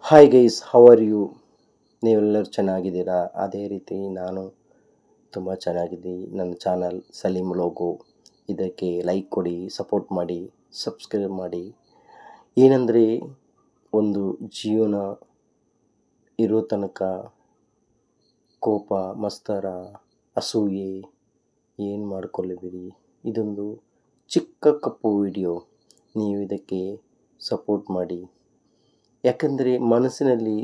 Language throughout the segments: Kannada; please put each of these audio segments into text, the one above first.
Hi guys, how are you? ನೀವೆಲ್ಲರೂ ಚೆನ್ನಾಗಿದ್ದೀರಾ? ಅದೇ ರೀತಿ ನಾನು ತುಂಬ ಚೆನ್ನಾಗಿದ್ದೀನಿ. ನನ್ನ ಚಾನಲ್ ಸಲೀಮ್ ಲೋಗೋ, ಇದಕ್ಕೆ ಲೈಕ್ ಕೊಡಿ, ಸಪೋರ್ಟ್ ಮಾಡಿ, ಸಬ್ಸ್ಕ್ರೈಬ್ ಮಾಡಿ. ಏನಂದರೆ, ಒಂದು ಜೀವನ ಇರೋ ತನಕ ಕೋಪ, ಮತ್ಸರ, ಅಸೂಯೆ ಏನು ಮಾಡ್ಕೊಳ್ಳಬೇಡಿ. ಇದೊಂದು ಚಿಕ್ಕ ಕಪ್ಪು ವಿಡಿಯೋ, ನೀವು ಇದಕ್ಕೆ ಸಪೋರ್ಟ್ ಮಾಡಿ. ಯಾಕಂದರೆ ಮನಸ್ಸಿನಲ್ಲಿ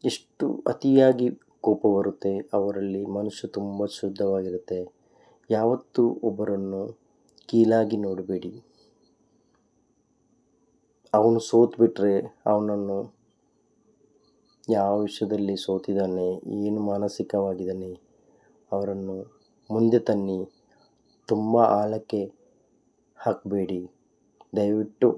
ಎಷ್ಟು ಅತಿಯಾಗಿ ಕೋಪ ಬರುತ್ತೆ, ಅವರಲ್ಲಿ ಮನುಷ್ಯ ತುಂಬ ಶುದ್ಧವಾಗಿರುತ್ತೆ. ಯಾವತ್ತೂ ಒಬ್ಬರನ್ನು ಕೀಳಾಗಿ ನೋಡಬೇಡಿ. ಅವನು ಸೋತ್ಬಿಟ್ರೆ ಅವನನ್ನು ಯಾವ ವಿಷಯದಲ್ಲಿ ಸೋತಿದ್ದಾನೆ, ಏನು ಮಾನಸಿಕವಾಗಿದ್ದಾನೆ, ಅವರನ್ನು ಮುಂದೆ ತನ್ನಿ. ತುಂಬ ಆಳಕ್ಕೆ ಹಾಕಬೇಡಿ. ದಯವಿಟ್ಟು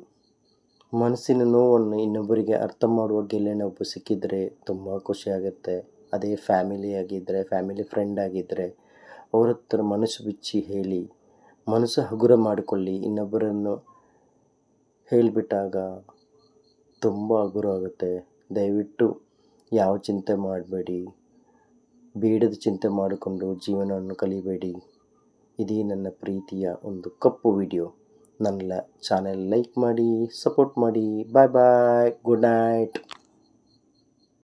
ಮನಸ್ಸಿನ ನೋವನ್ನು ಇನ್ನೊಬ್ಬರಿಗೆ ಅರ್ಥ ಮಾಡುವ ಗೆಳೆಯನ ಒಬ್ಬ ಸಿಕ್ಕಿದರೆ ತುಂಬ ಖುಷಿಯಾಗುತ್ತೆ. ಅದೇ ಫ್ಯಾಮಿಲಿ ಆಗಿದ್ದರೆ, ಫ್ಯಾಮಿಲಿ ಫ್ರೆಂಡ್ ಆಗಿದ್ದರೆ ಅವ್ರ ಹತ್ರ ಮನಸ್ಸು ಬಿಚ್ಚಿ ಹೇಳಿ, ಮನಸ್ಸು ಹಗುರ ಮಾಡಿಕೊಳ್ಳಿ. ಇನ್ನೊಬ್ಬರನ್ನು ಹೇಳಿಬಿಟ್ಟಾಗ ತುಂಬ ಹಗುರ ಆಗುತ್ತೆ. ದಯವಿಟ್ಟು ಯಾವ ಚಿಂತೆ ಮಾಡಬೇಡಿ, ಬೇಡದ ಚಿಂತೆ ಮಾಡಿಕೊಂಡು ಜೀವನವನ್ನು ಕಲಿಬೇಡಿ. ಇದೇ ನನ್ನ ಪ್ರೀತಿಯ ಒಂದು ಕಪ್ಪು ವಿಡಿಯೋ. ನನ್ನ ಚಾನೆಲ್ ಲೈಕ್ ಮಾಡಿ, ಸಪೋರ್ಟ್ ಮಾಡಿ. ಬಾಯ್ ಬಾಯ್, ಗುಡ್ ನೈಟ್.